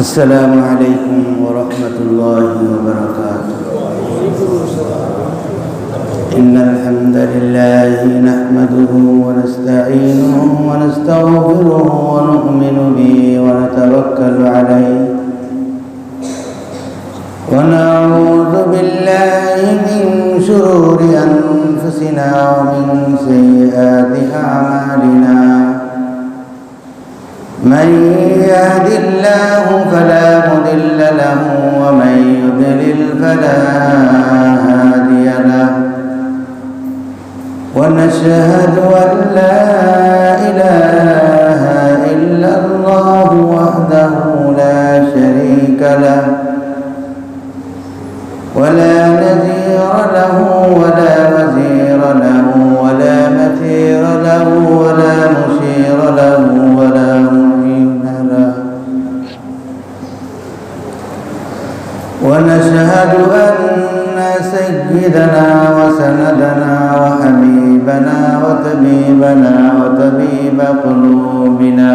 السلام عليكم ورحمة الله وبركاته. إن الحمد لله نحمده ونستعينه ونستغفره ونؤمن به ونتوكل عليه ونعوذ بالله من شرور أنفسنا ومن سيئات أعمالنا. من يهد الله فلا مضل له ومن يضلل فلا هادي له. ونشهد أن لا إله إلا الله وحده لا شريك له ولا نذير له ولا وزير له ولا مثير له ولا مشير له ولا معين له. ونشهد أن سيدنا وسندنا وحبيبنا وطبيبنا وطبيب قلوبنا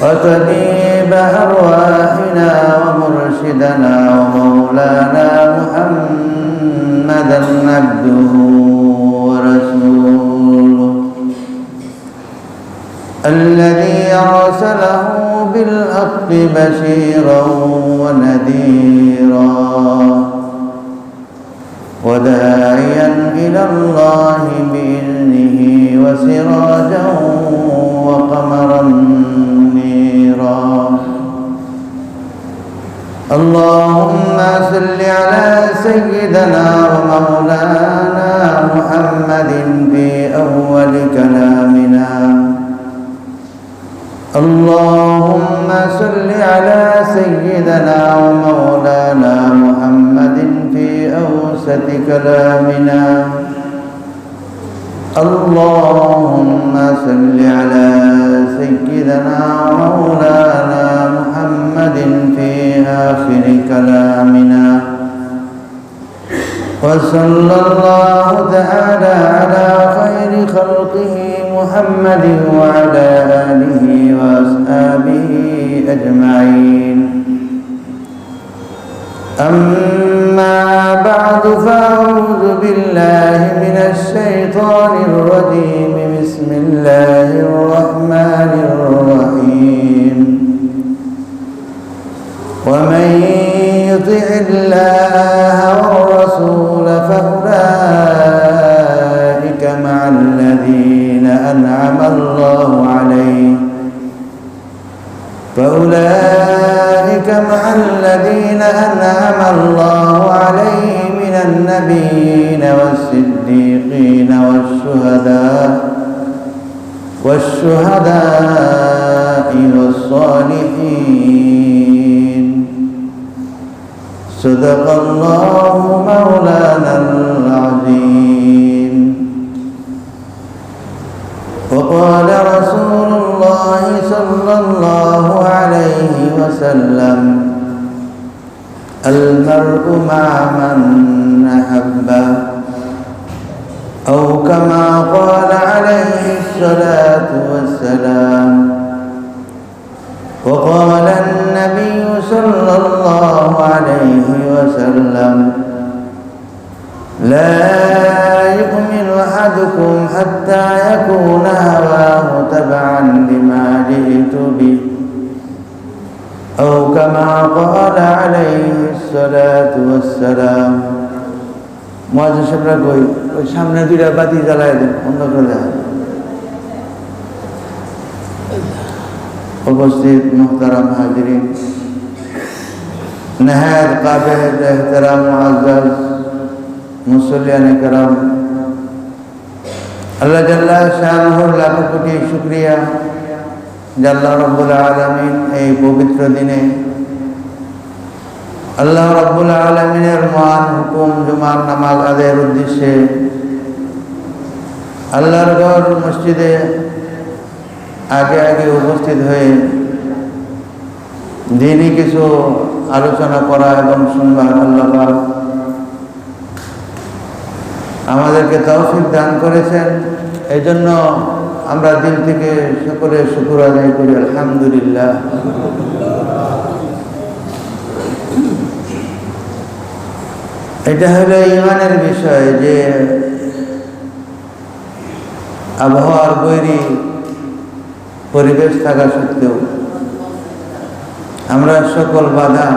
وطبيب أرواحنا ومرشدنا ومولانا محمدا عبده ورسوله الذي أرسله بالحق بشيرا ونذيرا وداعيا إلى الله بإذنه وسراجا وقمرا منيرا. اللهم صل على سيدنا ومولانا محمد في أول كلامنا. اللهم صل على سيدنا ومولانا محمد في أوسط كلامنا. اللهم صل على سيدنا ومولانا محمد في آخر كلامنا. وصلى الله تعالى على خير خلقه محمد وعلى آله وأصحابه أجمعين. أما بعد فأعوذ بالله من الشيطان الرجيم. بسم الله الرحمن الرحيم. ومن يطع الله والرسول فأولئك مع الذين أنعم الله عليهم أنعم الله عليهم من النبيين والصديقين والشهداء والصالحين. صدق الله مولانا العظيم. وقال رسول الله صلى الله عليه وسلم: المرء مع من أحب، أو كما قال عليه الصلاة والسلام. وقال النبي صلى الله عليه وسلم: لا يؤمن أحدكم حتى يكون هواه تبعا لما جئت به، أو كما قال عليه الصلاة والسلام. মুয়াজ্জিন সাহেবরা কই ওই সামনে দুইটা বাতি জ্বালায় দেন, অন্ধকার দেখা। উপস্থিত মুহতারাম হাজিরিন, নেহায়েত কাবিল এহতেরাম মুআজ্জাজ মুসল্লিয়ানে কেরাম, আল্লাহ জাল্লা শানুহুর লাখ কোটি শুকরিয়া যে আল্লাহ রাব্বুল আলামিন এই পবিত্র দিনে আল্লাহ রাব্বুল আলামিনের মহান হুকুম জুমার নামাজ আদায়ের উদ্দেশ্যে আল্লাহর ঘর মসজিদে আগে আগে উপস্থিত হয়ে দিনই কিছু আলোচনা করা এবং শুনবার আল্লাহ আমাদেরকে তৌফিক দান করেছেন। এই জন্য আমরা দিল থেকে সকলে শুকর আদায় করি আলহামদুলিল্লাহ। এটা হলো ইমানের বিষয় যে আবহাওয়ার বৈরী পরিবেশ থাকা সত্ত্বেও আমরা সকল বাধা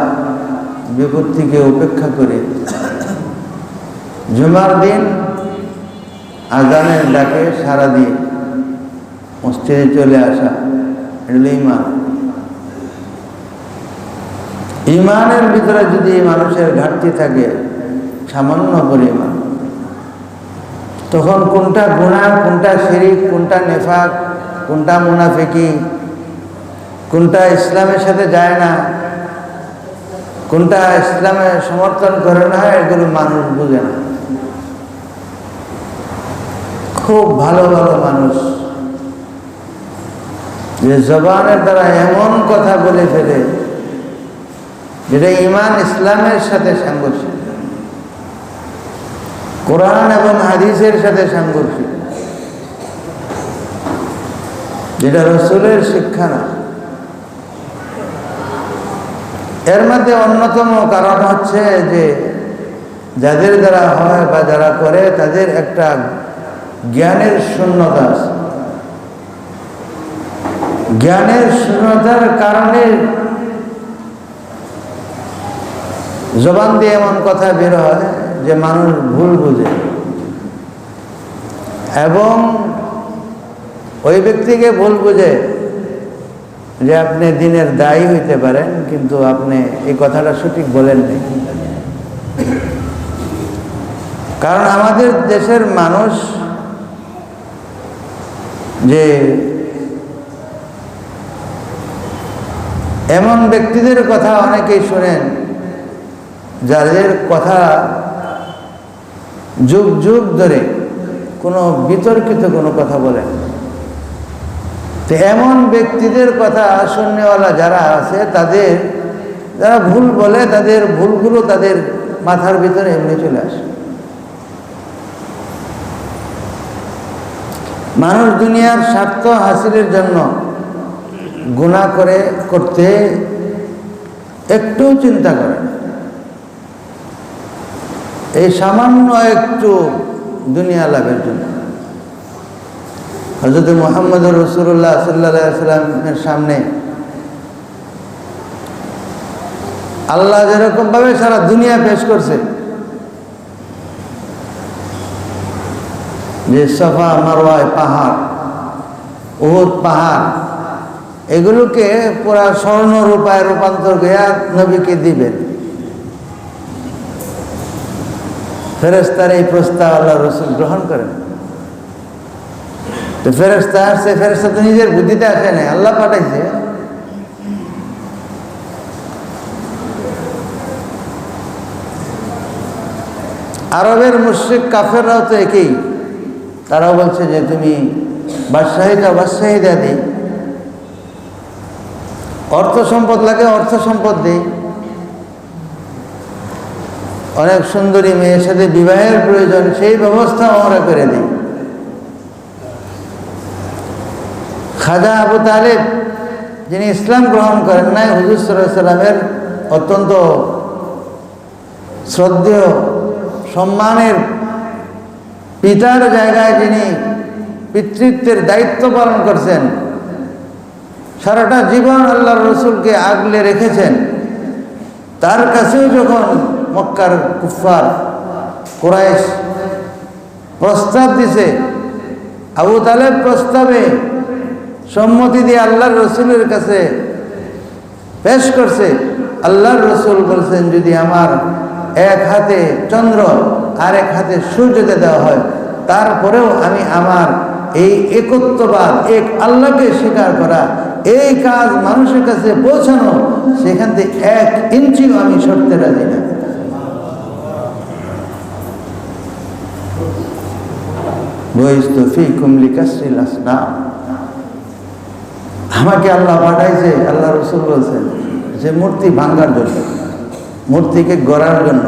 বিপত্তিকে উপেক্ষা করি জুমার দিন আজানের ডাকে সাড়া দিয়ে মসজিদে চলে আসা, এটা ইমান। ইমানের ভিতরে যদি মানুষের ঘাটতি থাকে সামান্য পরিমাণ, তখন কোনটা গুনাহ, কোনটা শিরিক, কোনটা নেফাক, কোনটা মুনাফিকি, কোনটা ইসলামের সাথে যায় না, কোনটা ইসলামে সমর্থন করে না, এগুলো মানুষ বুঝে না। খুব ভালো ভালো মানুষ যে জবানের দ্বারা এমন কথা বলে ফেলে যেটা ঈমান ইসলামের সাথে সাংঘর্ষিক, কোরআন এবং হাদিসের সাথে সাংঘর্ষিক, যেটা রাসূলের শিক্ষা না। এর মধ্যে অন্যতম কারণ হচ্ছে যে যাদের দ্বারা হয় বা যারা করে তাদের একটা জ্ঞানের শূন্যতা আছে। জ্ঞানের শূন্যতার কারণে জবান দিয়ে এমন কথা বের হয় যে মানুষ ভুল বুঝে, এবং ওই ব্যক্তিকে ভুল বুঝে যে আপনি দিনের দায়ী হইতে পারেন, কিন্তু আপনি এই কথাটা সঠিক বলেননি। কারণ আমাদের দেশের মানুষ যে এমন ব্যক্তিদের কথা অনেকেই শোনেন যাদের কথা যুগ যুগ ধরে কোনো বিতর্কিত কোনো কথা বলেন। তো এমন ব্যক্তিদের কথা শুননেওয়ালা যারা আছে, তাদের যারা ভুল বলে, তাদের ভুলগুলো তাদের মাথার ভিতরে এমনি চলে আসে। মানুষ দুনিয়ার স্বার্থ হাসিলের জন্য গুনাহ করতে একটু চিন্তা করে না। এই সামান্য একটু দুনিয়া লাভের জন্য হযরত মুহাম্মদ রাসূলুল্লাহ সাল্লাল্লাহু আলাইহি ওয়াসাল্লামের সামনে আল্লাহ যেরকম ভাবে সারা দুনিয়া পেশ করছে, যে সাফা মারওয়ায় পাহাড়, উহুদ পাহাড়, এগুলোকে পুরা স্বর্ণ রূপায় রূপান্তর করে নবীকে দিবেন। ফেরেশতার এই প্রস্তাব আল্লাহ রাসূল গ্রহণ করেন। তো ফেরেশতা আসছে, ফেরেশতা তো নিজের বুদ্ধিতে আসে নাই, আল্লাহ পাঠাইছে। আরবের মুশরিক কাফেররাও তো একই, তারাও বলছে যে তুমি বাদশাহী দাও, বাদশাহী দেয়া দিই, অর্থ সম্পদ লাগে, অর্থ সম্পদ দিই, অনেক সুন্দরী মেয়ের সাথে বিবাহের প্রয়োজন, সেই ব্যবস্থা আমরা করে দিই। খাজা আবু তালেব, যিনি ইসলাম গ্রহণ করেন নাই, হুজুর সাল্লাল্লাহু আলাইহি ওয়াসাল্লামের অত্যন্ত শ্রদ্ধেয় সম্মানের পিতার জায়গায় যিনি পিতৃত্বের দায়িত্ব পালন করছেন, সারাটা জীবন আল্লাহর রাসূলকে আগলে রেখেছেন, তার কাছেও যখন মক্কার কুফফার কুরাইশ প্রস্তাব দিছে, আবু তালেব প্রস্তাবে সম্মতি দিয়ে আল্লাহর রাসূলের কাছে পেশ করছে। আল্লাহর রাসূল বলছেন, যদি আমার এক হাতে চন্দ্র আর এক হাতে সূর্যতে দেওয়া হয়, তারপরেও আমি আমার এই একত্ববাদ, এক আল্লাহকে স্বীকার করা, এই কাজ মানুষের কাছে পৌঁছানো, সেখান থেকে 1 ইঞ্চিও আমি সরতে রাজি না। বুইস্তু ফীকুম লিকাসরিল আসনাম, আমাকে আল্লাহ পাঠাইছে, আল্লাহ রাসূল বলছেন, যে মূর্তি ভাঙার জন্য, মূর্তিকে গড়ার জন্য।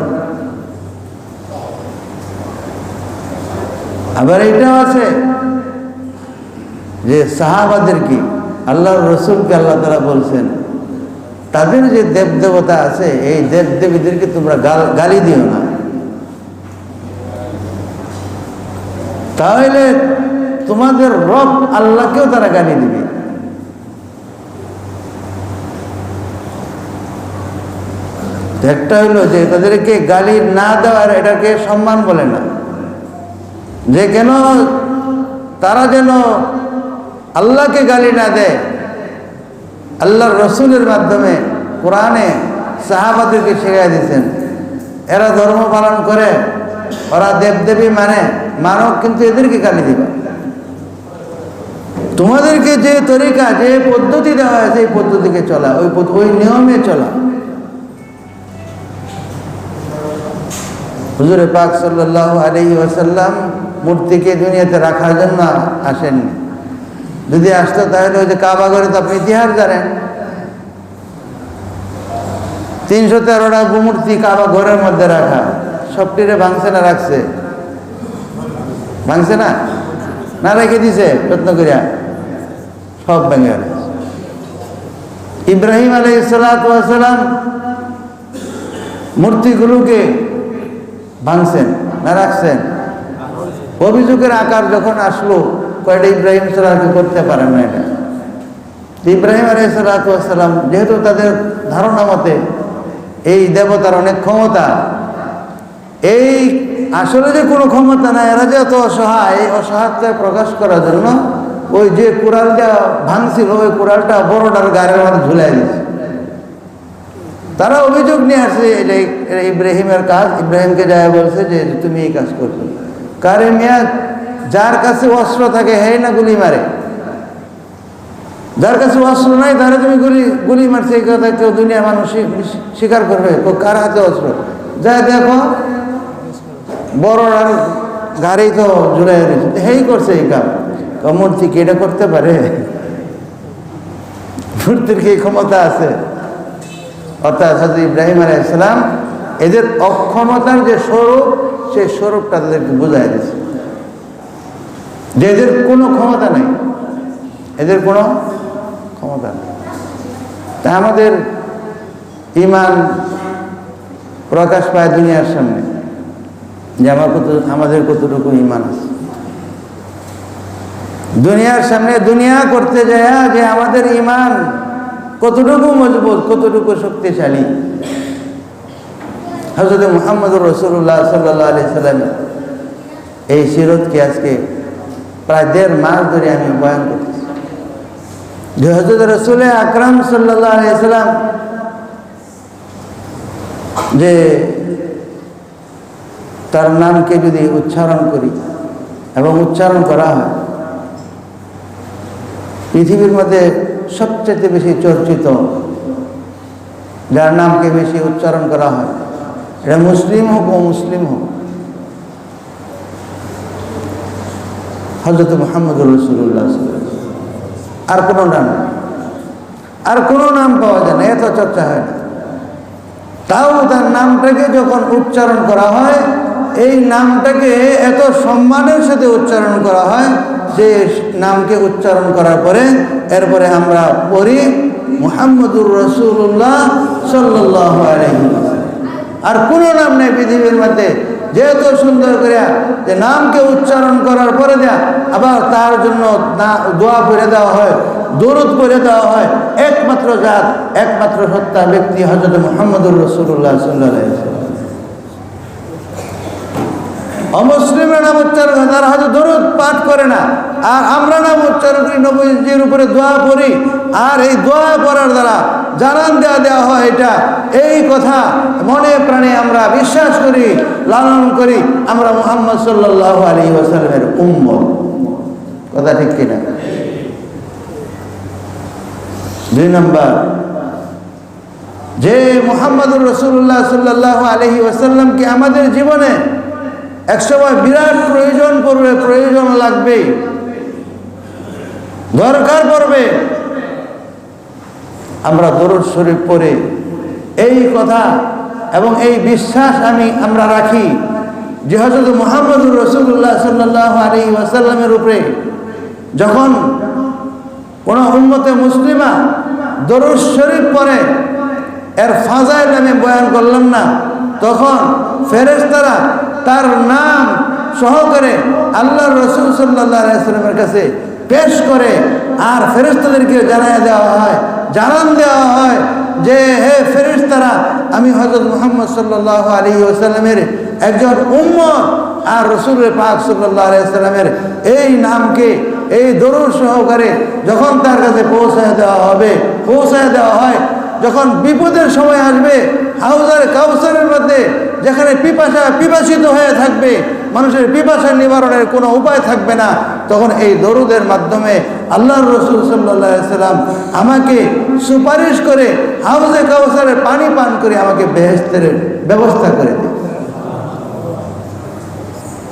আবার এটাও আছে যে সাহাবাদেরকে আল্লাহর রসুলকে আল্লাহ তাআলা বলছেন তাদের যে দেবদেবতা আছে এই দেবদেবীদেরকে তোমরা গালি দিও না, তাহলে তোমাদের রব আল্লাহকেও তারা গালি দিবে। একটা হইলো যে তাদেরকে গালি না দেওয়ার, এটাকে সম্মান বলে না, যে কেন তারা যেন আল্লাহকে গালি না দেয়। আল্লাহর রসুলের মাধ্যমে কোরআনে সাহাবাদেরকে শিখিয়ে দিয়েছেন, এরা ধর্ম পালন করে, ওরা দেবদেবী মানব, কিন্তু এদেরকে গালি দিবা। তোমাদেরকে যে তরিকা, যে পদ্ধতি দেওয়া হয়েছে এই পদ্ধতিকে চলা, ওই নিয়মে চলা। হুজুরে পাক সাল্লাল্লাহু আলাইহি ওয়াসাল্লাম মূর্তিকে দুনিয়াতে রাখার জন্য আসেননি। যদি আসতো তাহলে ওই যে কাবা ঘরে তো আপনি ইতিহাস জানেন, 313টা মূর্তি কাবা ঘরের মধ্যে রাখা, সবটিরে ভাঙছে না রাখছে? ভাঙছে না, না রেখে দিছে যত্ন করিয়া, সব ভেঙে গেল। ইব্রাহিম আলাইহিস সালাতু ওয়াস সালাম মূর্তিগুলোকে ভাঙছেন না রাখছেন? অভিযোগের আকার যখন আসলো, কয়টা ইব্রাহিম সালামকে করতে পারেন না এটা। ইব্রাহিম আলাইহিস সালাতু ওয়াস সালাম যেহেতু তাদের ধারণা মতে এই দেবতার অনেক ক্ষমতা, এই আসলে যে কোনো ক্ষমতা না, এরা যে এত অসহায়, অসহায়তা প্রকাশ করার জন্য ওই যে কুড়ালটা ভাঙছিল ওই কুড়ালটা বড়টার গায়ের মধ্যে ঝুলাই দিচ্ছে। তারা অভিযোগ নিয়ে আসছে এটা ইব্রাহিমের কাজ। ইব্রাহিমকে যায় বলছে যে তুমি এই কাজ করছো। কারে মিয়া, যার কাছে অস্ত্র থাকে হেই না গুলি মারে, যার কাছে অস্ত্র নাই তারা তুমি গুলি মারছে, এই কথা কেউ দুনিয়া মানুষ স্বীকার করবে? কার হাতে অস্ত্র? যাই দেখো বড় আর গাড়ি তো জুড়াই দিয়েছে, হেই করছে এই কাজ। মূর্তি কি এটা করতে পারে? মূর্তির কি ক্ষমতা আছে? অর্থাৎ হযরত ইব্রাহিম আলাইহিস সালাম এদের অক্ষমতার যে স্বরূপ, সেই স্বরূপটা তাদেরকে বুঝাই দিয়েছে যে এদের কোনো ক্ষমতা নেই, এদের কোনো ক্ষমতা নেই। তা আমাদের ঈমান প্রকাশ পায় দুনিয়ার সামনে যে আমাদের কতটুকু ঈমান আছে। দুনিয়ার সামনে দুনিয়া করতে যায় যে আমাদের ঈমান কতটুকু মজবুত, কতটুকু শক্তিশালী। হযরত মুহাম্মদুর রাসূলুল্লাহ সাল্লাল্লাহু আলাইহি সাল্লাম এই সিরতকে আজকে প্রায় 1.5 মাস ধরে আমি বয়ান করতেছি যে হযরত রাসূল আকরাম সাল্লাল্লাহু আলাইহি সাল্লাম যে তার নামকে যদি উচ্চারণ করি এবং উচ্চারণ করা হয়, পৃথিবীর মধ্যে সবচেয়ে বেশি চর্চিত যার নামকে বেশি উচ্চারণ করা হয়, এটা মুসলিম হোক ও মুসলিম হোক, হযরত মুহাম্মদুর রাসূলুল্লাহ সাল্লাল্লাহু আলাইহি ওয়াসাল্লাম। আর কোনো নাম, আর কোনো নাম পাওয়া যায় না, এত চর্চা হয় না। তাও তার নামটাকে যখন উচ্চারণ করা হয়, এই নামটাকে এত সম্মানের সাথে উচ্চারণ করা হয় যে নামকে উচ্চারণ করার পরে এরপরে আমরা পড়ি মুহাম্মদুর রাসূলুল্লাহ সাল্লাল্লাহু আলাইহি ওয়াসাল্লাম। আর কোনো নাম নেই পৃথিবীর মধ্যে যেহেতু সুন্দর করে যে নামকে উচ্চারণ করার পরে দেয়া আবার তার জন্য দোয়া করে দেওয়া হয়, দরুদ করে দেওয়া হয়। একমাত্র জাত, একমাত্র সত্তা ব্যক্তি হযরত মুহাম্মদুর রাসূলুল্লাহ সাল্লাল্লাহু আলাইহি ওয়াসাল্লাম। অমুসলিমের নাম উচ্চারণ করে, তারা হয়তো দরুদ পাঠ করে না, আর আমরা নাম উচ্চারণ করি, নবীজির উপরে দোয়া পড়ি, আর এই দোয়া পড়ার দ্বারা জানান দেওয়া হয় এটা, এই কথা মনে প্রাণে আমরা বিশ্বাস করি, লালন করি, আমরা মুহাম্মদ সাল্লাল্লাহু আলাইহি ওয়াসাল্লামের উম্মত। কথা ঠিক কিনা? 2 নম্বর, যে মুহাম্মদুর রাসূলুল্লাহ সাল্লাল্লাহু আলাইহি ওয়াসাল্লামকে আমাদের জীবনে একসময় বিরাট প্রয়োজন পড়বে, প্রয়োজন লাগবে, দরকার পড়বে, আমরা দরুদ শরীফ পড়ে এই কথা এবং এই বিশ্বাস আমরা রাখি যে হযরত মুহাম্মদুর রাসূলুল্লাহ সাল্লাল্লাহু আলাইহি ওয়াসাল্লামের উপরে যখন কোন উম্মতে মুসলিমা দরুদ শরীফ পড়ে, এর ফাজাইল আমি বয়ান করলাম না, তখন ফেরেশতারা তার নাম সহকারে আল্লাহর রাসূল সাল্লাল্লাহু আলাইহি ওয়াসাল্লামের কাছে পেশ করে, আর ফেরেশতাদেরকে জানায় দেওয়া হয়, জানান দেওয়া হয় যে হে ফেরেশতারা, আমি হযরত মুহাম্মদ সাল্লাল্লাহু আলাইহি ওয়াসাল্লামের একজন উম্মত, আর রাসূল পাক সাল্লাল্লাহু আলাইহি ওয়াসাল্লামের এই নামকে এই দরুদ সহকারে যখন তার কাছে পৌঁছায় দেওয়া হয়, যখন বিপদের সময় আসবে, হাউজার কাউসারের মধ্যে যেখানে পিপাসিত হয়ে থাকবে, মানুষের পিপাসা নিবারণের কোনো উপায় থাকবে না, তখন এই দরুদের মাধ্যমে আল্লাহর রাসূল সাল্লাল্লাহু আলাইহি ওয়াসাল্লাম আমাকে সুপারিশ করে হাউজে কাউসারের পানি পান করে আমাকে বেহেশতের ব্যবস্থা করে দেয়।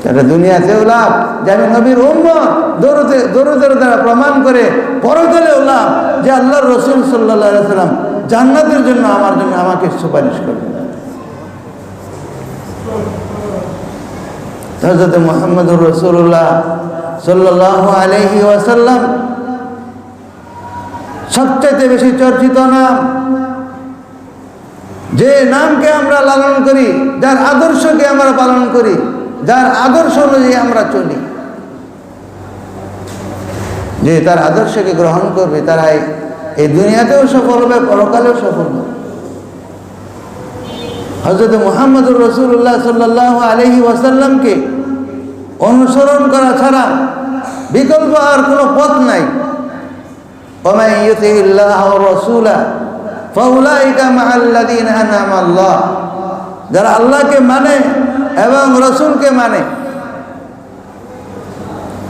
এটা দুনিয়াতেও লাভ যে আমি নবীর উম্মত, দরুদের দ্বারা প্রমাণ করে পরকালেও লাভ যে আল্লাহর রাসূল সাল্লাল্লাহু আলাইহি ওয়াসাল্লাম জান্নাতের জন্য আমাকে সুপারিশ করবে। হযরত মুহাম্মদুর রাসূলুল্লাহ সাল্লাল্লাহু আলাইহি ওয়াসাল্লাম সবচেয়ে বেশি চর্চিত নাম, যে নামকে আমরা লালন করি, যার আদর্শকে আমরা পালন করি, যার আদর্শ অনুযায়ী আমরা চলি, যে তার আদর্শকে গ্রহণ করবে তারাই এই দুনিয়াতেও সফল হবে, পরকালেও সফল হবে। হযরত মুহাম্মদুর রাসূলুল্লাহ সাল্লাল্লাহু আলাইহি ওয়াসাল্লামকে অনুসরণ করা ছাড়া বিকল্প আর কোনো পথ নাই। ওয়ামান ইউতিইল্লাহ ওয়া রাসূলা ফাউলাইকা মাআল্লাযীনা আনআমা আল্লাহ, যারা আল্লাহকে মানে এবং রাসূলকে মানে,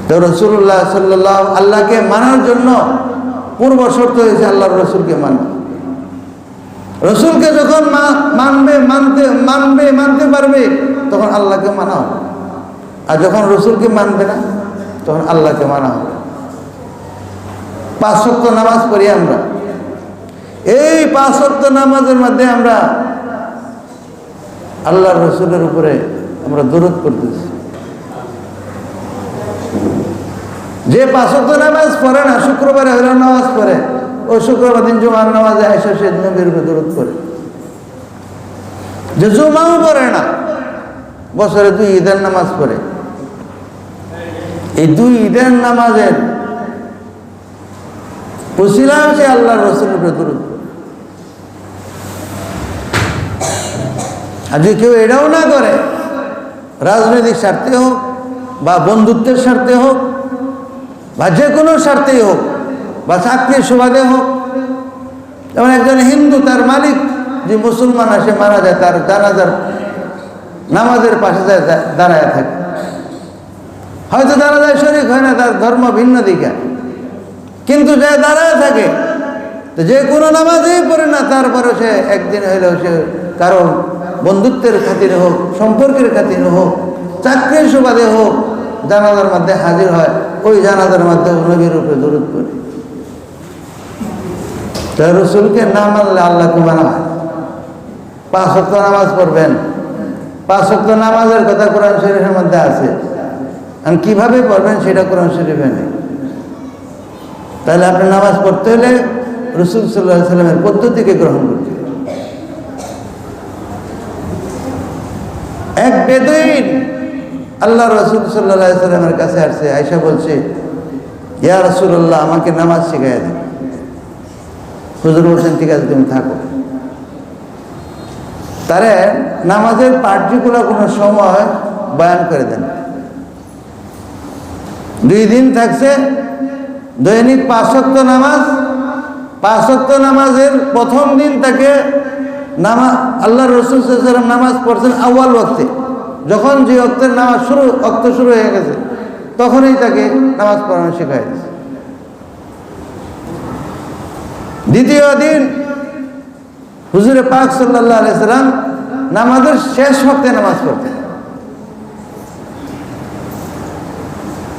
তো রাসূলুল্লাহ সাল্লাল্লাহু আল্লাহকে মানার জন্য পূর্ব শর্ত হয়েছে আল্লাহর রাসূলকে মানা। রাসূলকে যখন মানতে পারবে তখন আল্লাহকে মানা হবে, আর যখন রাসূলকে মানবে না তখন আল্লাহকে মানা হবে। 5 ওয়াক্ত নামাজ পড়ি আমরা, এই 5 ওয়াক্ত নামাজের মধ্যে আমরা আল্লাহর রাসূলের উপরে আমরা দরুদ পড়তেছি। যে 5 ওয়াক্ত নামাজ পড়ে না, শুক্রবারে হলো নামাজ পড়ে, ওই শুক্রবার দিন জুমার নামাজে আয়েশা সে নবীর উপরে দরুদ পড়ে। যে জুমাও পড়ে না, বছরে 2 ঈদের নামাজ পড়ে, এই 2 ঈদের নামাজের উসিলা সে আল্লাহর রাসূলের উপরে দরুদ পড়ে। আর যদি কেউ এটাও না করে, রাজনৈতিক স্বার্থে হোক বা বন্ধুত্বের স্বার্থে হোক বা যে কোনো স্বার্থেই হোক বা চাকরির সুবাদে হোক, যেমন একজন হিন্দু তার মালিক যে মুসলমান আসে মারা যায়, তার জানাজার নামাজের পাশে যায় দাঁড়ায় থাকে, হয়তো জানাজায় শরীক হয় না, তার ধর্ম ভিন্ন দিকে, কিন্তু যে দাঁড়ায় থাকে, তো যে কোনো নামাজেই পড়ে না, তারপরে সে একদিন হইলেও সে কারণ বন্ধুত্বের খাতিরে হোক, সম্পর্কের খাতিরে হোক, চাকরির সুবাদে হোক, জানাজার মধ্যে হাজির হয়, ওই জানাজার মধ্যে নবীর উপরে দরুদ পড়ে। তাই রাসূলকে না মানলে আল্লাহকে মানা হয়। 5 ওয়াক্ত নামাজ পড়বেন, 5 ওয়াক্ত নামাজের কথা কোরআন শরীফের মধ্যে আছে, আর কিভাবে পড়বেন সেটা কোরআন শরীফে নেই। তাহলে আপনি নামাজ পড়তে হলে রাসূল সাল্লাল্লাহু আলাইহি ওয়াসাল্লামের পদ্ধতিকে গ্রহণ করতে হবে। এক বেদুইন আল্লাহ রাসূল সাল্লাল্লাহু আলাইহি ওয়াসাল্লামের কাছে আসছে, আয়েশা বলছে, ইয়া রাসূলুল্লাহ, আমাকে নামাজ শিখাইয়া দিন। হুজুর বলছেন, ঠিক আছে তুমি থাকো। তারে নামাজের পার্টিকুলার কোনো সময় বয়ান করে দেন। 2 দিন থাকছে, দৈনিক 5 ওয়াক্ত নামাজ। 5 ওয়াক্ত নামাজের প্রথম দিন তাকে আল্লাহ রাসূল সাল্লাল্লাহু আলাইহি ওয়াসাল্লাম নামাজ পড়ছেন আউয়াল ওয়াক্তে, যখন যে ওয়াক্তের নামাজ শুরু হয়ে গেছে তখনই তাকে নামাজ পড়ানো শেখায় দিয়েছে। দ্বিতীয় দিন হুজুরে পাক সাল্লাল্লাহু আলাইহি ওয়াসাল্লাম নামাজের শেষ ওয়াক্তে নামাজ পড়তেন।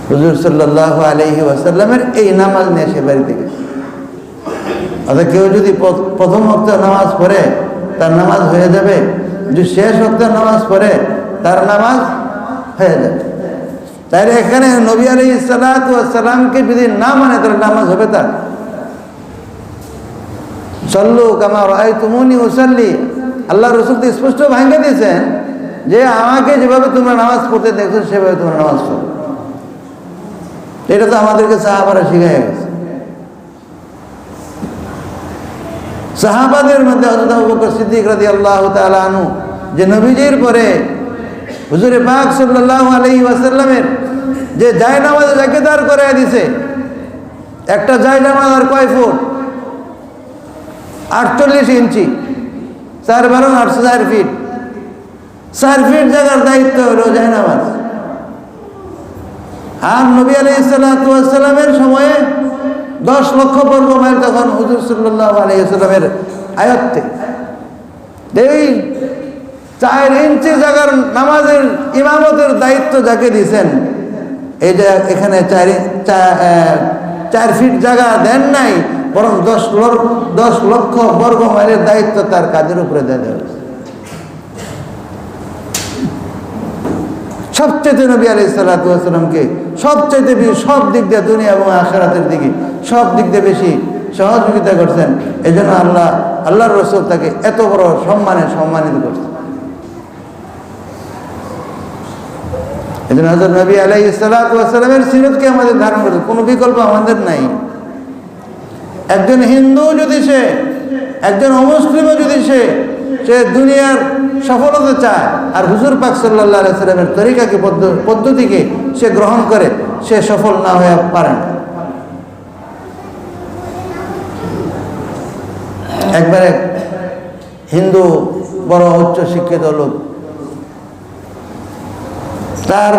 হুজুর সাল্লাল্লাহু আলাইহি ওয়াসাল্লামের এই নামাজ নিয়ে সে বাড়িতে গেছে। অর্থাৎ কেউ যদি প্রথম ওয়াক্তে নামাজ পড়ে তার নামাজ হয়ে যাবে, যদি শেষ ওয়াক্তে নামাজ পড়ে তার নামাজ হয়ে যাবে। তাই এখানে নবী আলাইহিস সালাতু ওয়াস সালামকে যদি না মানে তার নামাজ হবে তার সল্লু কামা রাআইতুমুনি উসাল্লি। আল্লাহ রাসূল তো স্পষ্ট ভাঙে দিয়েছেন যে আমাকে যেভাবে তোমরা নামাজ পড়তে দেখছো সেভাবে তোমরা নামাজ পড়ো। এটা তো আমাদেরকে সাহাবারা শিখাই গেছে। সাহাবাদের মধ্যে হযরত আবু বকর সিদ্দিক রাদিয়াল্লাহু তাআলা আনহু, যে নবীজির পরে হুজুরে পাক সাল্লাল্লাহু আলাইহি ওয়াসাল্লামের যে জায়নামাজে যাকে দাঁড় করায় দিছে, একটা জায়নামাজ আর কয় ফুট? 48 ইঞ্চি, 4 12 4 ফিট। 4 ফিট জায়গার দায়িত্ব হলো জায়নামাজ। আর নবী আলাইহিস সালাতু ওয়াস সালামের সময়ে 10 লক্ষ বর্গ মাইল তখন হুজুর সাল্লাল্লাহু আলাইহি ওয়াসাল্লামের আয়ত্তে। এই 4 ইঞ্চি জায়গার নামাজের ইমামতের দায়িত্ব যাকে দিয়েছেন, এই যে এখানে 4 ফিট জায়গা দেন নাই, বরং 10 লক্ষ বর্গ মাইলের দায়িত্ব তার কাজের উপরে দেওয়া হয়েছে। সবচেয়ে নবী আলাইহিস সালাতু ওয়াস সালামকে সবচেয়ে বেশি সব দিক দিয়ে, দুনিয়া এবং আখিরাতের দিকে সব দিক দিয়ে বেশি সহযোগিতা করছেন। এই জন্য আল্লাহর রাসূল তাকে এত বড় সম্মানিত করছেন। এই জন্য হযরত নবী আলাইহিস সালাতু ওয়াস সালামের সিরাতকে আমাদের ধারণ করতে কোনো বিকল্প আমাদের নাই। একজন হিন্দু যদি সে, একজন অমুসলিমও যদি সে দুনিয়ার সফলতা চায় আর হুজুর পাক সাল্লাল্লাহু আলাইহি সাল্লামের তরিকাকে পদ্ধতিকে সে গ্রহণ করে, সে সফল না হয়ে পারে না। একবার এক হিন্দু বড় উচ্চ শিক্ষিত লোক, তার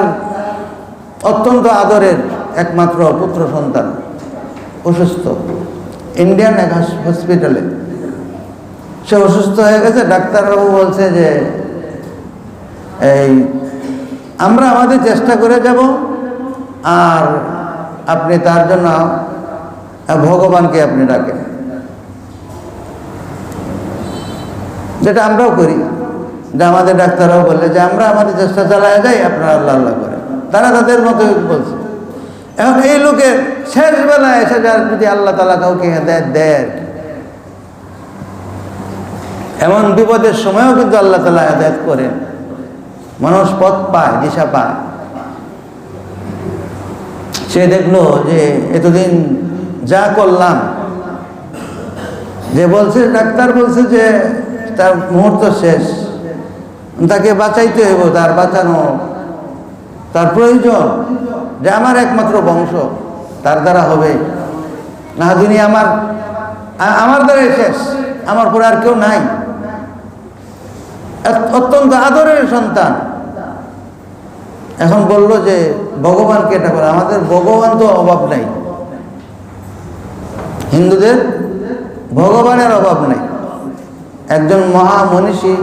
অত্যন্ত আদরের একমাত্র পুত্র সন্তান অসুস্থ, ইন্ডিয়ান এক হসপিটালে সে অসুস্থ হয়ে গেছে। ডাক্তারবাবু বলছে যে আমরা আমাদের চেষ্টা করে যাব, আর আপনি তার জন্য ভগবানকে আপনি ডাকেন, যেটা আমরাও করি। যে আমাদের ডাক্তাররাও বললে যে আমরা আমাদের চেষ্টা চালায় যাই, আপনারা আল্লাহ আল্লাহ করে, তারা তাদের মতো বলছে। এখন এই লোকের শেষ বেলায় এসে যদি আল্লাহ তাআলা কাউকে হেদায়েত দেয়, এমন বিপদের সময়ও কিন্তু আল্লাহ তাআলা হেদায়েত করেন, মানুষ পথ পায়, দিশা পায়। সে দেখলো যে এতদিন যা করলাম, যে বলছে ডাক্তার বলছে যে তার মুহূর্ত শেষ, তাকে বাঁচাইতে হইব, তার বাঁচানো তার প্রয়োজন। যে আমার একমাত্র বংশ, তার দ্বারা হবে না, দুনিয়া আমার দ্বারাই শেষ, আমার পরে আর কেউ নাই। অত্যন্ত আদরের সন্তান এখন বলল যে ভগবানকে এটা করে। আমাদের ভগবান তো অভাব নাই, হিন্দুদের ভগবানের অভাব নাই। একজন মহামনীষী,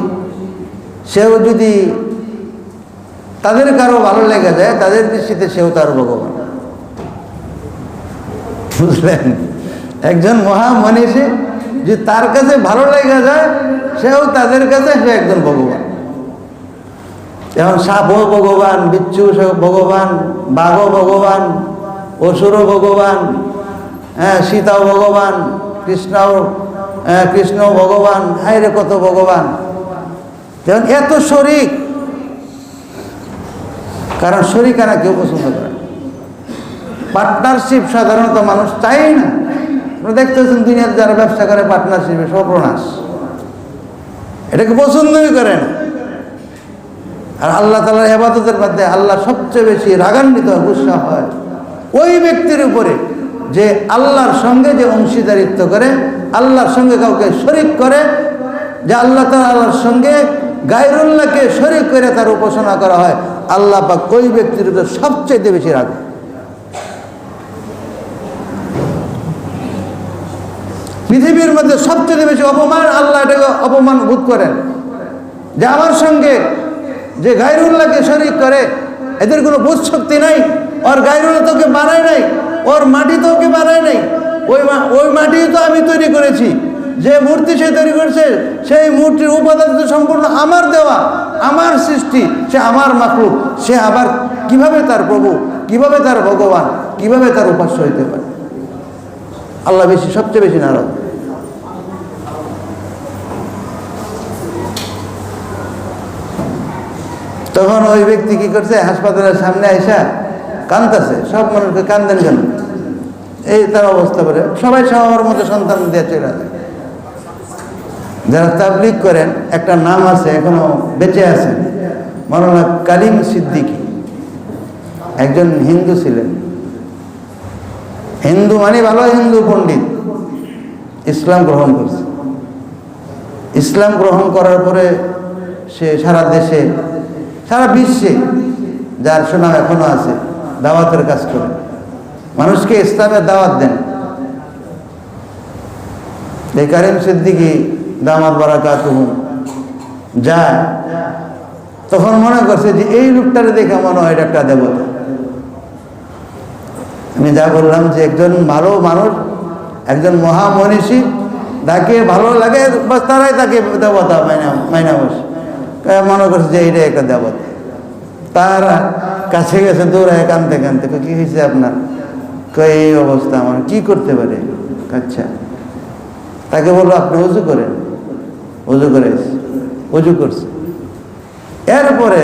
সেও যদি তাদের কারো ভালো লেগে যায়, তাদের দৃষ্টিতে সেও তার ভগবান, বুঝলেন? একজন মহামনীষী যে তার কাছে ভালো লেগে যায়, সেও তাদের কাছে সে একজন ভগবান। এখন সাপও ভগবান, বিচ্ছু ভগবান, বাঘও ভগবান, অসুরও ভগবান, সীতাও ভগবান, কৃষ্ণ ভগবান, হায়রে কত ভগবান। যেমন এত শরিক, কারণ শরিকানা কেউ পছন্দ করে, পার্টনারশিপ সাধারণত মানুষ চাই না। দেখতেছেন দুনিয়াতে যারা ব্যবসা করে পার্টনারশিপে সর্বনাশ, এটাকে পছন্দই করে না। আর আল্লাহ তাআলার ইবাদতের মধ্যে আল্লাহ সবচেয়ে বেশি রাগান্বিত, গুসা হয় ওই ব্যক্তির উপরে যে আল্লাহর সঙ্গে যে অংশীদারিত্ব করে, আল্লাহর সঙ্গে কাউকে শরিক করে, যে আল্লাহ তাআলার সঙ্গে গায়রুল্লাহকে শরিক করে তার উপাসনা করা হয়। আল্লাহ পাক ওই ব্যক্তির উপর সবচেয়ে বেশি রাগ। পৃথিবীর মধ্যে সবচেয়ে বেশি অপমান আল্লাহ এটাকে অপমান বোধ করেন, যে আমার সঙ্গে যে গায়রুল্লাহকে শরিক করে, এদের কোনো বোধ শক্তি নাই। ওর গায়রুল্লাহ তোকে বানায় নাই, ওর মাটি তোকে বানায় নাই, ওই মাটি তো আমি তৈরি করেছি। যে মূর্তি সে তৈরি করেছে, সেই মূর্তির উপাদান তো সম্পূর্ণ আমার দেওয়া, আমার সৃষ্টি, সে আমার মাখলুক। সে আবার কিভাবে তার প্রভু, কিভাবে তার ভগবান, কিভাবে তার উপাস্য হইতে পারে? আল্লাহ সবচেয়ে বেশি নারাজ। তখন ওই ব্যক্তি কি করছে, হাসপাতালের সামনে আইসা কাঁদতেছে। সব মানুষকে কান্দেন কেন, এই তার অবস্থা করে সবাই সবার মতো সন্তান দিয়ে চলে যায়। যারা তাবলীগ করেন, একটা নাম আছে এখনো বেঁচে আছেন, মাওলানা কালিম সিদ্দিকী, একজন হিন্দু ছিলেন। হিন্দু মানে ভালো হিন্দু পণ্ডিত, ইসলাম গ্রহণ করছে। ইসলাম গ্রহণ করার পরে সে সারা দেশে, সারা বিশ্বে, যার সুনাম এখনো আছে, দাওয়াতের কাজ করে, মানুষকে ইসলামের দাওয়াত দেন। এই কারিম সিদ্দিকী দামাত বারাকাতুহু যায়, তখন মনে করছে যে এই লোকটারে দেখে মনে হয় এটা একটা দেবতা। আমি যা বললাম যে একজন ভালো মানুষ, একজন মহামনীষী, তাকে ভালো লাগে বাস তারাই তাকে দেবতা মাইনা বসে, মনে করছে যে এইটাই একটা দেবতা। তারা কাছে গেছে দৌড়ায় কানতে কানতে, কি হয়েছে আপনার? এই অবস্থা, আমার কি করতে পারে? আচ্ছা, তাকে বললো আপনি উজু করেন। উজু করছে। এরপরে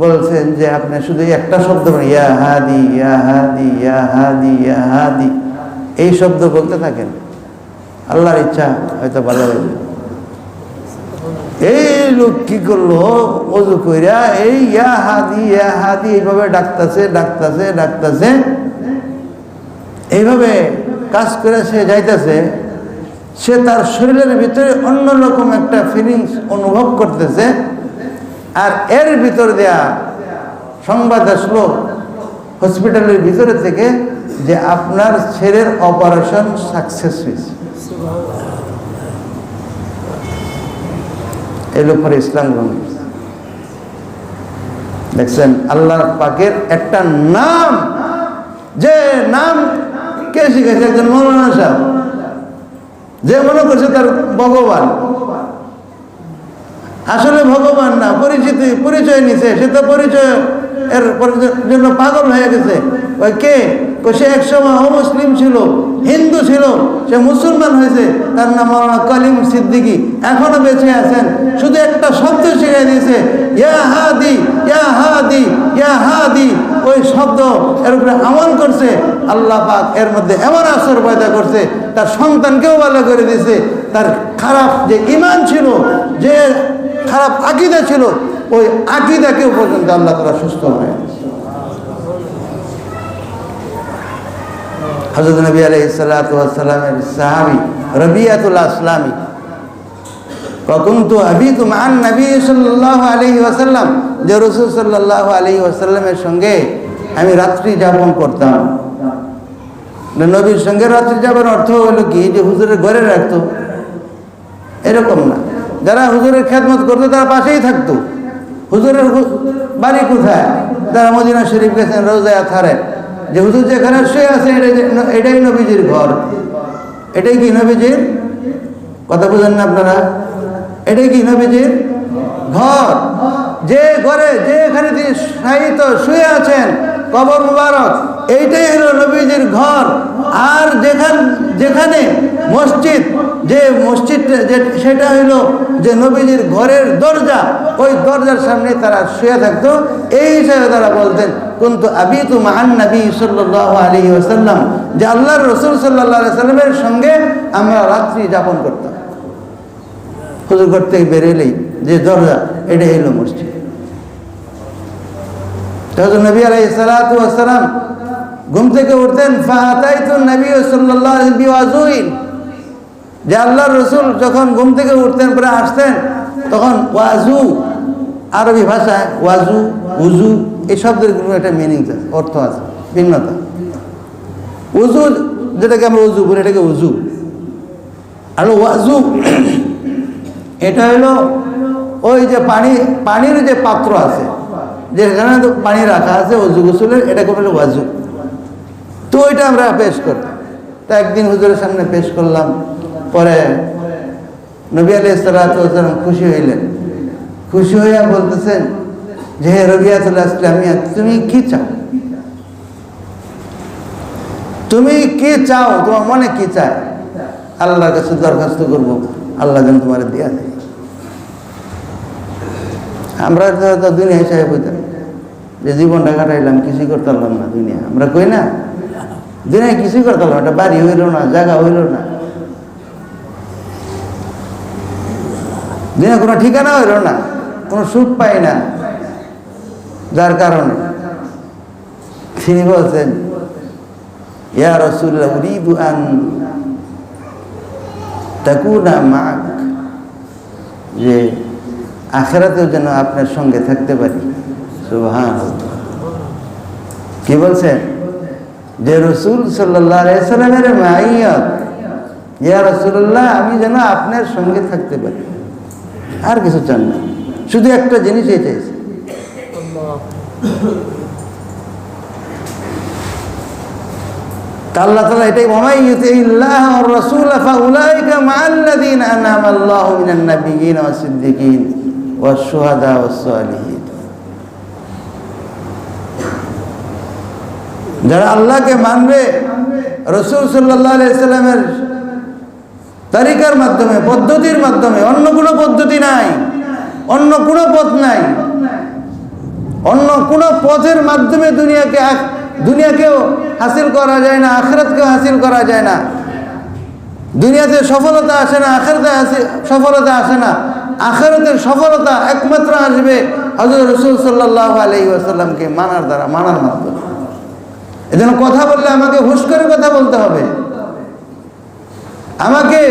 বলছেন যে আপনি শুধু একটা শব্দ বলেন, ইয়া হাদি ইয়া হাদি ইয়া হাদি ইয়া হাদি, এই শব্দ বলতে থাকেন, আল্লাহর ইচ্ছা হয়তো ভালো হবে। এই লোক কি করলো, ওযু কইরা এই ইয়া হাদি এইভাবে ডাকতেছে, এইভাবে কাজ করে সে যাইতেছে। সে তার শরীরের ভিতরে অন্যরকম একটা ফিলিংস অনুভব করতেছে। আর এর ভিতর দেয়া সংবাদ আসলো হসপিটালের ভিতরে থেকে যে আপনার ছেলের অপারেশন সাকসেস হয়েছে। এই লোক পরে ইসলাম গ্রহণ করছে। দেখছেন আল্লাহর পাকের একটা নাম, যে নাম কে শিখেছে? একজন মৌলানা সাহেব, যে মনে করছে তার ভগবান, আসলে ভগবান না, পরিচয় নিছে। সে তো পরিচয় এর জন্য পাগল হয়ে গেছে। ওই কে? সে একসময় অমুসলিম ছিল, হিন্দু ছিল, সে মুসলমান হয়েছে। তার নাম মাওলানা কালিম সিদ্দিকী, এখনো বেঁচে আছেন। শুধু একটা শব্দ শিখিয়ে দিয়েছে, ইয়া হাদি ইয়া হাদি ইয়া হাদি। ওই শব্দ এর উপরে আমল করছে। আল্লাহ পাক এর মধ্যে এমন আসর পয়দা করছে, তার সন্তানকেও ভালো করে দিয়েছে। তার খারাপ যে ঈমান ছিল, যে খারাপ আকীদা ছিল, ওই আকীদাকেও পর্যন্ত আল্লাহ তাআলা সুস্থ হয়ে গেছে। হযরত নবী আলাইহিস সালাতু ওয়াস সালামের সাহাবী রাবিয়াতুল আসলামী, কুনতু আবিতু মান নবী সাল্লাল্লাহু আলাইহি ওয়াসাল্লাম, যে রাসূল সাল্লাল্লাহু আলাইহি ওয়াসাল্লামের সঙ্গে আমি রাত্রি যাপন করতাম। নবীর সঙ্গে রাত্রি যাপন অর্থ হলো কি, যে হুজুরের ঘরে রাখতো, এরকম না। যারা হুজুরের খেদমত করতো তারা পাশেই থাকতো। হুজুরের বাড়ি কোথায়? যারা মদিনা শরীফ গেছেন, রওজায়ে আতহারে, যে হুজুর যেখানে শুয়ে আছে এটাই নবীজির ঘর। এটাই কি নবীজির? কথা বুঝেন না আপনারা? এটাই কি নবীজির ঘর? যে ঘরে, যে এখানে তিনি শায়িত শুয়ে আছেন, কবর মুবারক, এইটাই হলো নবীজির ঘর। আর যেখানে মসজিদ, যে মসজিদটা সেটা হইল যে নবীজির ঘরের দরজা, ওই দরজার সামনে তারা শুয়ে থাকতো। এই হিসাবে তারা বলতেন কুনতু আবিতু মান নবী সাল্লাল্লাহু আলাইহি ওয়াসাল্লাম, যে আল্লাহর রাসূল সাল্লাল্লাহু আলাইহি ওয়াসাল্লামের সঙ্গে আমরা রাত্রি যাপন করতাম। হুজুর ঘর থেকে বেরোলেই যে দরজা, এটাই হইল মসজিদ। হযরত নবী আলাইহিস সালাতু ওয়াস সালাম ঘুম থেকে উঠতেন, ফাআতাইতু নবী সাল্লাল্লাহু আলাইহি বিওয়াজুইন, যে আল্লাহর রাসূল যখন ঘুম থেকে উঠতেন, পরে আসতেন, তখন ওয়াজু, আরবি ভাষায় ওয়াজু, উজু, এই শব্দের কোনো একটা মিনিং আছে, অর্থ আছে, ভিন্নতা। উজু যেটাকে আমরা উজু বলি, এটাকে উজু। আর ওয়াজু এটা হলো ওই যে পানির যে পাত্র আছে, যেখানে পানি রাখা আছে ওযু গোসলের, এটাকে বলে ওয়াজু। তো ওইটা আমরা পেশ করতাম। তা একদিন হুজুরের সামনে পেশ করলাম। পরে নবী আলাইহিস সালাতু ওয়াস সালাম খুশি হইলেন। খুশি হইয়া বলতেছেন যে হে রাবিয়াতুল আসলামিয়া, তুমি কি চাও? তুমি কি চাও? তোমার মনে কি চায়? আল্লাহর কাছে দরখাস্ত করবো, আল্লাহ যেন তোমার দিয়া দেয়। আমরা তো দুনিয়া হিসাবে বলতাম যে জীবনটা কাটাইলাম, কিছুই করতে পারলাম না। দুনিয়া আমরা কই না, দুনিয়ায় কিছুই করতে পারলাম, একটা বাড়ি হইল না, জায়গা হইল না, দুনিয়া কোনো ঠিকানা হইল না, কোনো সুখ পাই না। যার কারণে তিনি বলছেন, ইয়া রাসূলুল্লাহ উরিদু আন তাকুনা মাক, যে আখিরাতেও যেন আপনার সঙ্গে থাকতে পারি। সুবহানাল্লাহ। কি বলছেন? যে রাসূল সাল্লাল্লাহু আলাইহি সাল্লামের মাইয়াত, ইয়া রাসূলুল্লাহ আমি যেন আপনার সঙ্গে থাকতে পারি, আর কিছু চান না, শুধু একটা জিনিসই চাইছে। আল্লাহ তাআলা এটাই, ওয়া ইউতিল্লাহ ওয়ার রাসূল ফাউলাইকা মাআল্লাযীনা আনআমা আল্লাহু মিনান নাবিয়্যিন ওয়াস সিদ্দিকিন ওয়াস শুহাদা ওয়াস সালিহিন। যারা আল্লাহকে মানবে, রাসূল সাল্লাল্লাহু আলাইহি সাল্লামের তরিকার মাধ্যমে, পদ্ধতির মাধ্যমে, অন্য কোনো পদ্ধতি নাই, অন্য কোনো পথ নাই, অন্য কোনো পথের মাধ্যমে দুনিয়াকেও হাসিল করা যায় না, আখিরাতকেও হাসিল করা যায় না। দুনিয়াতে সফলতা আসে না, আখিরাতে সফলতা আসে না। আখিরাতের সফলতা একমাত্র আসবে হযরত রাসূল সাল্লাল্লাহু আলাইহি ওয়াসাল্লামকে মানার দ্বারা, মানার মাধ্যমে। এজন্য কথা বললে আমাকে হুঁশ করে কথা বলতে হবে। আমাকে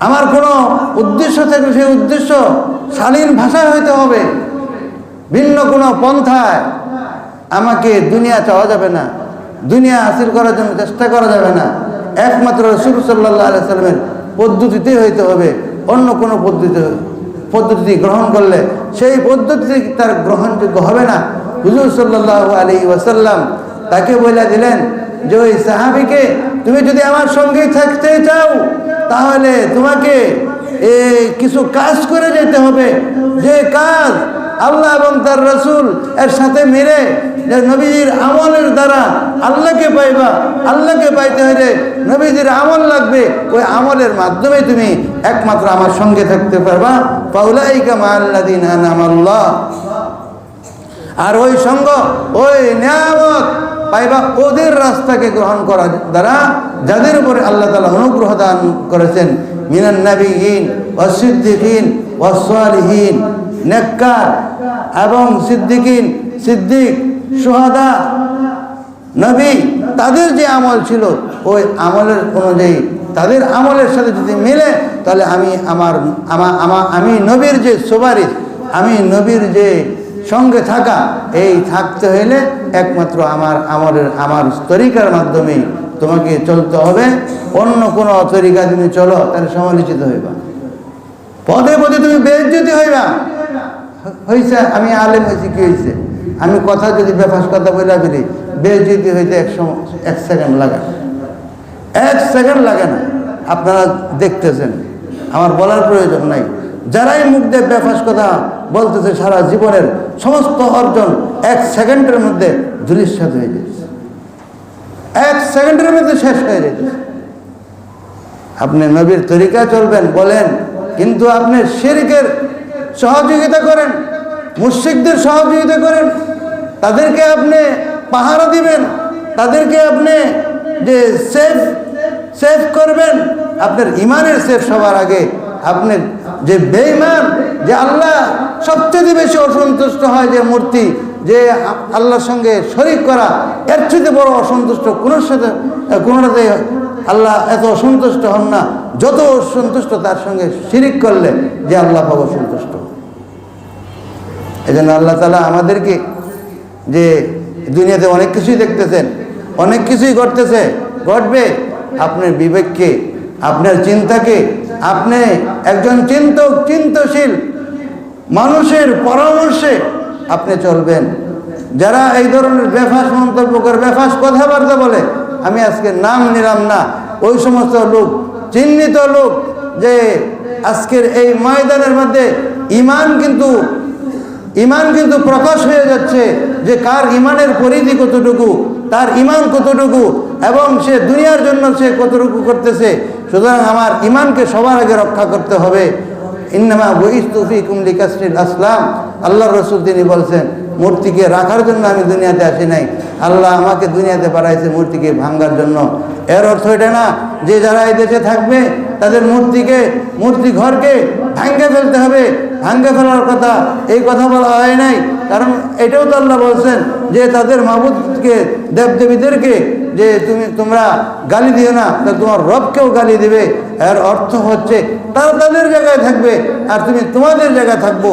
আমার কোনো উদ্দেশ্য থাকলে সেই উদ্দেশ্য শালীন ভাষায় হইতে হবে। ভিন্ন কোনো পন্থায় আমাকে দুনিয়া চাওয়া যাবে না, দুনিয়া হাসিল করার জন্য চেষ্টা করা যাবে না। একমাত্র রাসূল সাল্লাল্লাহু আলাইহি সাল্লামের পদ্ধতিতেই হইতে হবে। অন্য কোনো পদ্ধতি গ্রহণ করলে সেই পদ্ধতি তার গ্রহণযোগ্য হবে না। হুজুর সাল্লাল্লাহু আলাইহি ওয়াসাল্লাম তাকে বলে দিলেন যে ওই সাহাবীকে, তুমি যদি আমার সঙ্গে থাকতে চাও তাহলে তোমাকে কিছু কাজ করে যেতে হবে, যে কাজ আল্লাহ এবং তার রাসূল এর সাথে মিলে, যে নবীজির আমলের দ্বারা আল্লাহকে পাইবা। আল্লাহকে পাইতে হলে নবীজির আমল লাগবে, ওই আমলের মাধ্যমে তুমি একমাত্র আমার সঙ্গে থাকতে পারবা। ফাউলাইকা মাআল্লাযীনা আনআমা আল্লাহ, আর ওই সঙ্গ, ওই নিয়ামত পাইবা ওদের রাস্তাকে গ্রহণ করার দ্বারা, যাদের উপরে আল্লাহ তাআলা অনুগ্রহ দান করেছেন। মিনান নাবিয়্যিন ওয়াস সিদ্দিকিন ওয়াস সালিহিন, নেককার এবং সিদ্দিকিন, সিদ্দিক, শুহাদা, নবী, তাদের যে আমল ছিল ওই আমলের অনুযায়ী, তাদের আমলের সাথে যদি মিলে তাহলে আমি নবীর যে সুপারিশ, আমি নবীর যে সঙ্গে থাকা, এই থাকতে হইলে একমাত্র আমার তরিকার মাধ্যমেই তোমাকে চলতে হবে। অন্য কোনো তরিকা তুমি চলো তাহলে সমালোচিত হইবা, পদে পদে তুমি বেইজ্জতি হইবা। হয়েছে আমি আলেম হয়েছি, কি হয়েছে? আমি কথা যদি বেফাস কথা বলে ফেলি, বেইজ্জতি হইতে এক সেকেন্ড লাগে, এক সেকেন্ড লাগে না। আপনারা দেখতেছেন, আমার বলার প্রয়োজন নাই। যারাই মুখ দিয়ে বেফাস কথা বলতেছে, সারা জীবনের সমস্ত অর্জন এক সেকেন্ডের মধ্যে ধূলিসাৎ হয়ে যাচ্ছে, এক সেকেন্ডের মধ্যে শেষ হয়ে যাচ্ছে। আপনি নবীর তরিকা চলবেন বলেন, কিন্তু আপনি শিরকের সহযোগিতা করেন, মুশরিকদের সহযোগিতা করেন, তাদেরকে আপনি পাহারা দিবেন, তাদেরকে আপনি যে সেফ করবেন। আপনার ইমানের সেফ সবার আগে। আপনি যে বেঈমান, যে আল্লাহ সবচেয়ে বেশি অসন্তুষ্ট হয় যে মূর্তি, যে আল্লাহর সঙ্গে শরীক করা, এর চেয়ে বড় অসন্তুষ্ট কোনোটাতে আল্লাহ এত অসন্তুষ্ট হন না যত অসন্তুষ্ট তার সঙ্গে শিরিক করলে যে আল্লাহ পাক অসন্তুষ্ট। এই জন্য আল্লাহ তাআলা আমাদেরকে, যে দুনিয়াতে অনেক কিছুই দেখতেছেন, অনেক কিছুই ঘটবে, আপনার বিবেককে, আপনার চিন্তাকে, আপনি একজন চিন্তশীল মানুষের পরামর্শে আপনি চলবেন। যারা এই ধরনের বেফাস মন্তব্য করে, বেফাস কথাবার্তা বলে, আমি আজকে নাম নিলাম না, ওই সমস্ত লোক, চিহ্নিত লোক, যে আজকের এই ময়দানের মধ্যে ইমান কিন্তু প্রকাশ হয়ে যাচ্ছে, যে কার ইমানের পরিধি কতটুকু, তার ইমান কতটুকু, এবং সে দুনিয়ার জন্য সে কতটুকু করতেছে। সুতরাং আমার ইমানকে সবার আগে রক্ষা করতে হবে। ইন্নামা বুইস্তু ফীকুম লিকাসরিল আসলাম। আল্লাহর রাসূল তিনি বলছেন, মূর্তিকে রাখার জন্য আমি দুনিয়াতে আসি নাই, আল্লাহ আমাকে দুনিয়াতে পাঠাইছে মূর্তিকে ভাঙার জন্য। এর অর্থ এটা না যে যারা এই দেশে থাকবে তাদের মূর্তি ঘরকে ভাঙ্গে ফেলতে হবে, ভাঙ্গে ফেলার কথা এই কথা বলা হয় নাই। কারণ এটাও তো আল্লাহ বলছেন যে তাদের মাবুদকে, দেবদেবীদেরকে যে তোমরা গালি দিও না, তা তোমার রবকেও গালি দিবে। এর অর্থ হচ্ছে তারা তাদের জায়গায় থাকবে আর তুমি তোমাদের জায়গায় থাকবো।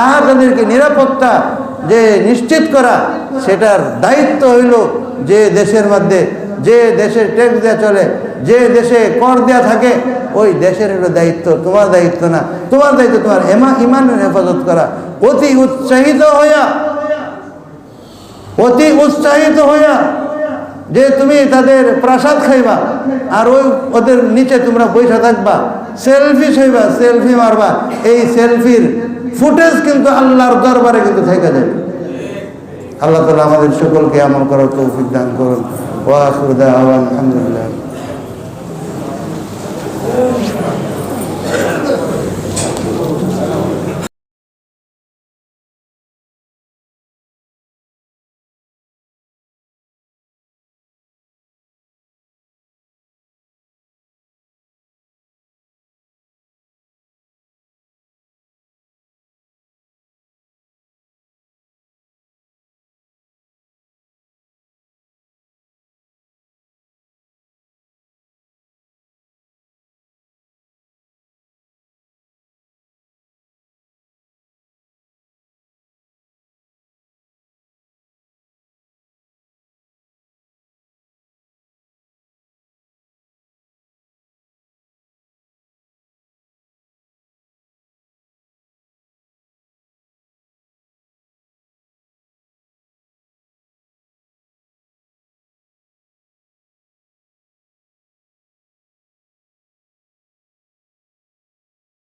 আর তাদেরকে নিরাপত্তা যে নিশ্চিত করা, সেটার দায়িত্ব হইল যে দেশের মধ্যে, যে দেশের ট্যাক্স দেওয়া চলে, যে দেশে কর দেওয়া থাকে, ওই দেশের হলো দায়িত্ব, তোমার দায়িত্ব না। তোমার দায়িত্ব তোমার ইমানের হেফাজত করা। অতি উৎসাহিত হইয়া যে তুমি তাদের প্রাসাদ খাইবা আর ওদের নিচে তোমরা বৈশা থাকবা, সেলফি হইবা, সেলফি মারবা, এই সেলফির ফুটেজ কিন্তু আল্লাহর দরবারে কিন্তু থেকে যাবে। আল্লাহ তাআলা আমাদের সকলকে আমল করার তৌফিক দান করুন। ওয়া আখিরু দাওয়ানা আলহামদুলিল্লাহ।